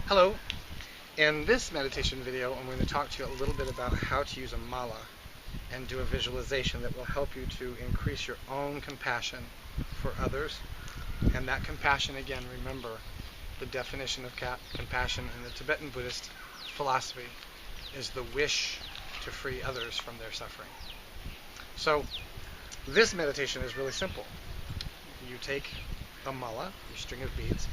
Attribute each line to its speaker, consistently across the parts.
Speaker 1: Hello. In this meditation video, I'm going to talk to you a little bit about how to use a mala and do a visualization that will help you to increase your own compassion for others. And that compassion, again, remember, the definition of compassion in the Tibetan Buddhist philosophy is the wish to free others from their suffering. So this meditation is really simple. You take a mala, your string of beads.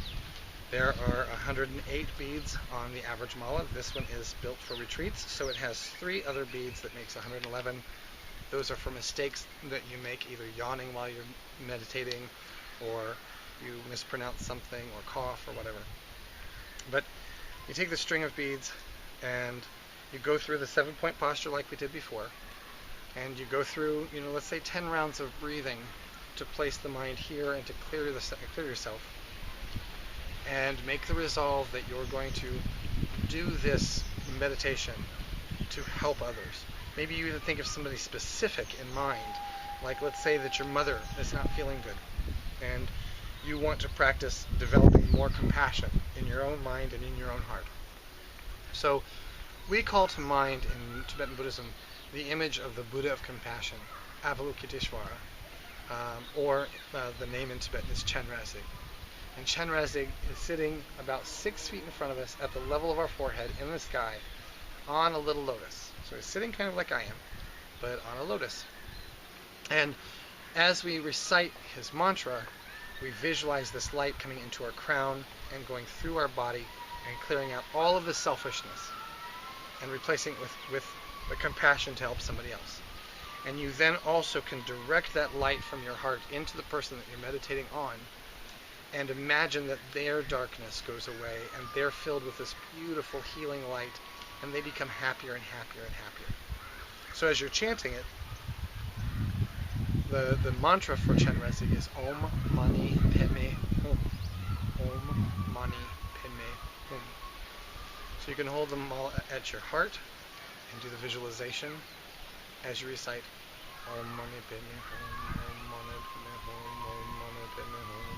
Speaker 1: There are 108 beads on the average mala. This one is built for retreats, so it has 3 other beads that makes 111. Those are for mistakes that you make, either yawning while you're meditating, or you mispronounce something, or cough, or whatever. But you take the string of beads, and you go through the 7-point posture like we did before, and you go through, let's say 10 rounds of breathing to place the mind here and to clear yourself. And make the resolve that you're going to do this meditation to help others. Maybe you even think of somebody specific in mind, like let's say that your mother is not feeling good, and you want to practice developing more compassion in your own mind and in your own heart. So we call to mind in Tibetan Buddhism the image of the Buddha of compassion, Avalokiteshvara, or the name in Tibetan is Chenrezig. And Chenrezig is sitting about 6 feet in front of us at the level of our forehead in the sky on a little lotus. So he's sitting kind of like I am, but on a lotus. And as we recite his mantra, we visualize this light coming into our crown and going through our body and clearing out all of the selfishness and replacing it with the compassion to help somebody else. And you then also can direct that light from your heart into the person that you're meditating on, and imagine that their darkness goes away and they're filled with this beautiful healing light, and they become happier and happier and happier. So as you're chanting it, the mantra for Chenrezig is Om Mani Padme Hum. Om Mani Padme Hum. So you can hold them all at your heart and do the visualization as you recite Om Mani Padme Hum, Om Mani Padme Hum, Om Mani Padme Hum.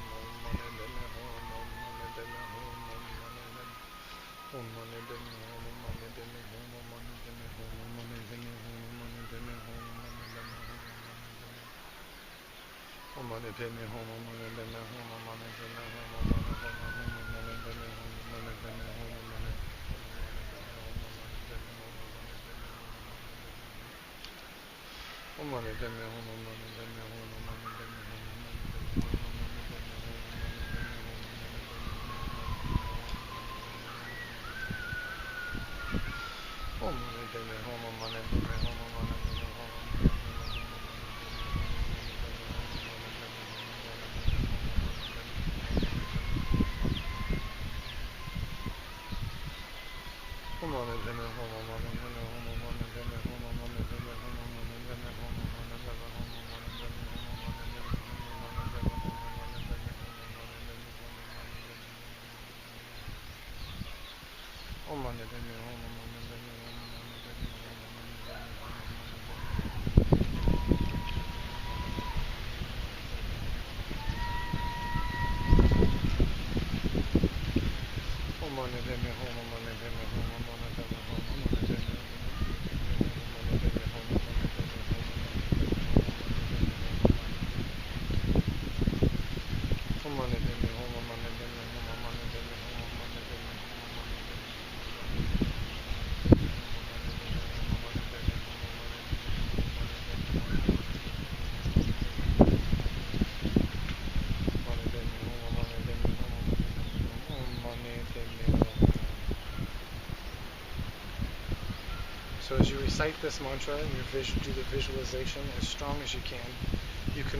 Speaker 1: So as you recite this mantra and you do the visualization as strong as you can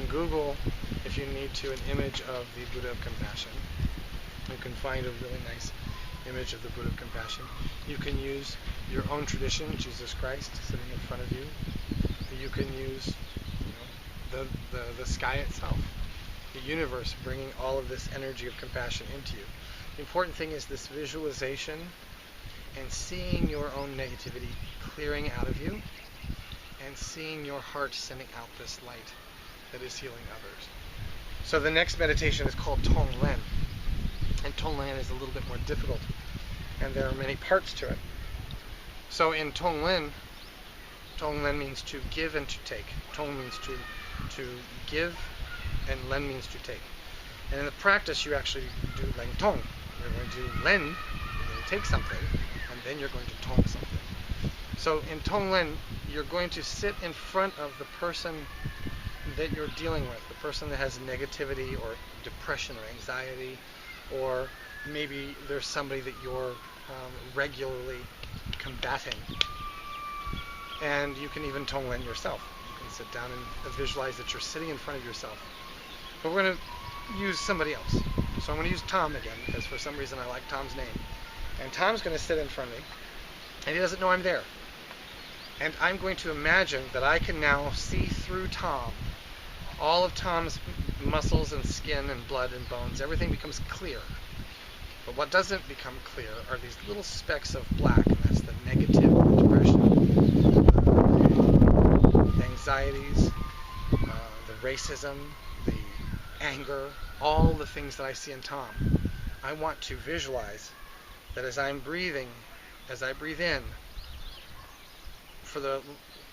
Speaker 1: Google, if you need to, an image of the Buddha of compassion. You can find a really nice image of the Buddha of compassion. You can use your own tradition, Jesus Christ sitting in front of you. You can use the sky itself, the universe bringing all of this energy of compassion into you. The important thing is this visualization and seeing your own negativity clearing out of you, and seeing your heart sending out this light that is healing others. So the next meditation is called Tonglen. And Tonglen is a little bit more difficult. and there are many parts to it. So in Tonglen, Tonglen means to give and to take. Tong means to give, and Len means to take. And in the practice, you actually do Leng Tong. You're going to do Len, you're going to take something, and then you're going to Tong something. So in Tonglen, you're going to sit in front of the person that you're dealing with, the person that has negativity or depression or anxiety, or maybe there's somebody that you're regularly combating. And you can even Tonglen yourself. You can sit down and visualize that you're sitting in front of yourself. But we're going to use somebody else. So I'm going to use Tom again, because for some reason I like Tom's name. And Tom's going to sit in front of me, and he doesn't know I'm there. And I'm going to imagine that I can now see through Tom. All of Tom's muscles and skin and blood and bones, everything becomes clear. But what doesn't become clear are these little specks of black, and that's the negative, the depression, the anxieties, the racism, the anger, all the things that I see in Tom. I want to visualize that as I'm breathing, as I breathe in,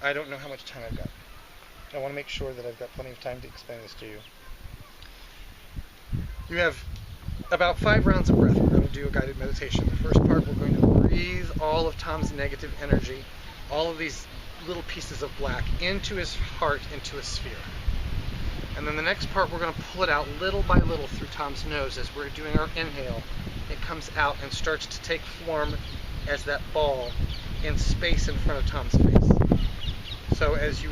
Speaker 1: I don't know how much time I've got. I want to make sure that I've got plenty of time to explain this to you. You have about 5 rounds of breath. We're going to do a guided meditation. The first part, we're going to breathe all of Tom's negative energy, all of these little pieces of black, into his heart, into a sphere. And then the next part, we're going to pull it out little by little through Tom's nose. As we're doing our inhale, it comes out and starts to take form as that ball in space in front of Tom's face. So as you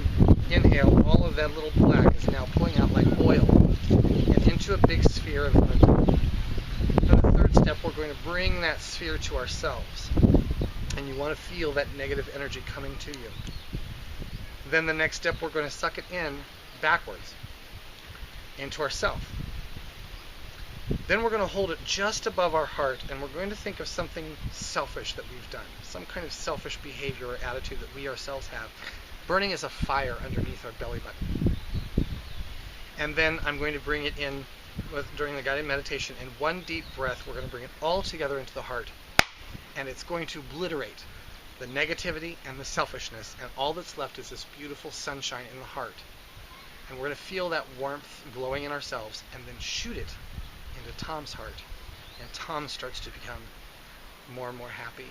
Speaker 1: inhale, all of that little black is now pulling out like oil and into a big sphere in front of Tom. Then the third step, we're going to bring that sphere to ourselves. And you want to feel that negative energy coming to you. Then the next step, we're going to suck it in backwards into ourself. Then we're going to hold it just above our heart, and we're going to think of something selfish that we've done, some kind of selfish behavior or attitude that we ourselves have, burning as a fire underneath our belly button. And then I'm going to bring it in during the guided meditation. In one deep breath, we're going to bring it all together into the heart, and it's going to obliterate the negativity and the selfishness, and all that's left is this beautiful sunshine in the heart. And we're going to feel that warmth glowing in ourselves, and then shoot it into Tom's heart. And Tom starts to become more and more happy.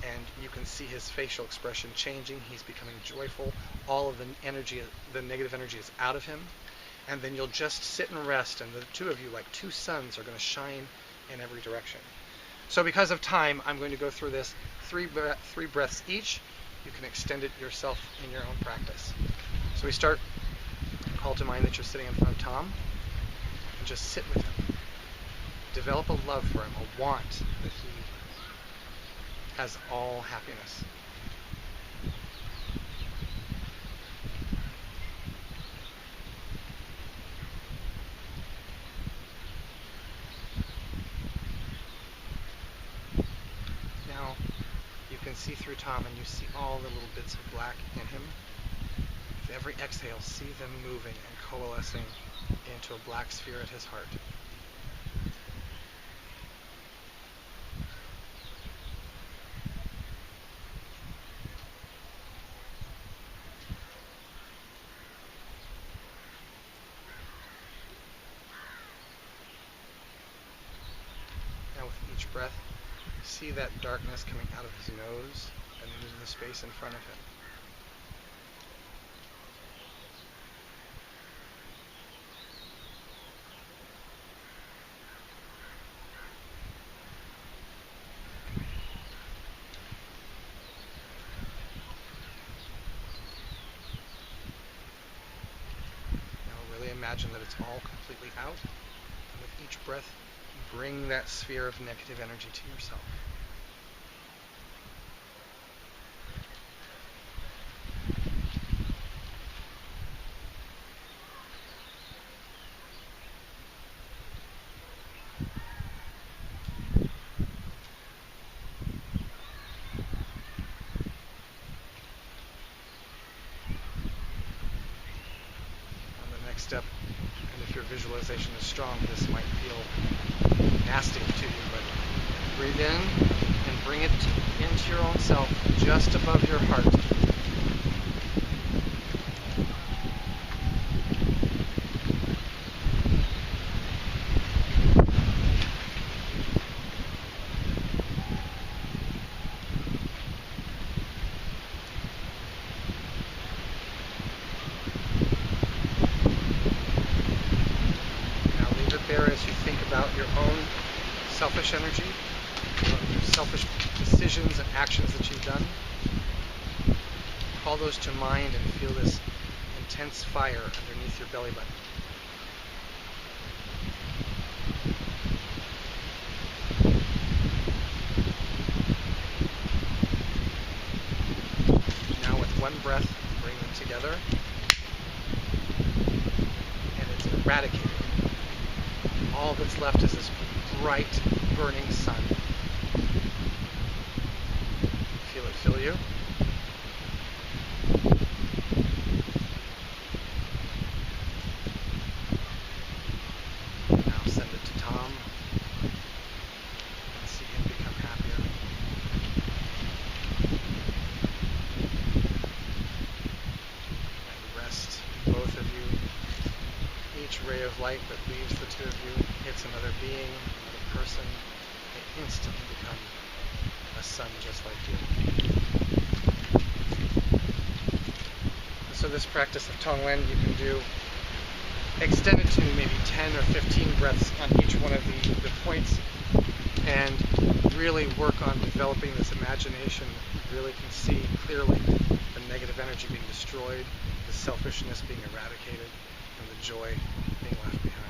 Speaker 1: And you can see his facial expression changing. He's becoming joyful. All of the energy, the negative energy, is out of him. And then you'll just sit and rest, and the two of you, like two suns, are going to shine in every direction. So because of time, I'm going to go through this 3 breaths each. You can extend it yourself in your own practice. So we start. Call to mind that you're sitting in front of Tom, and just sit with him. Develop a love for him, a want that he has all happiness. Now, you can see through Tom, and you see all the little bits of black in him. With every exhale, see them moving and coalescing into a black sphere at his heart. Now with each breath, see that darkness coming out of his nose and into the space in front of him. Imagine that it's all completely out, and with each breath, bring that sphere of negative energy to yourself. Step, and if your visualization is strong, this might feel nasty to you, but Breathe in and bring it into your own self, just above your heart. There as you think about your own selfish energy, your selfish decisions and actions that you've done. Call those to mind and feel this intense fire underneath your belly button. Now with one breath, bring them together, and it's eradicated. All that's left is this bright, burning sun. Feel it fill you. Now send it to Tom and see him become happier. And rest, both of you. Each ray of light that leaves the two of you hits another being, another person. They instantly become a sun just like you. So this practice of Tonglen you can do extended to maybe 10 or 15 breaths on each one of the points, and really work on developing this imagination. You really can see clearly the negative energy being destroyed, the selfishness being eradicated, and the joy being left behind.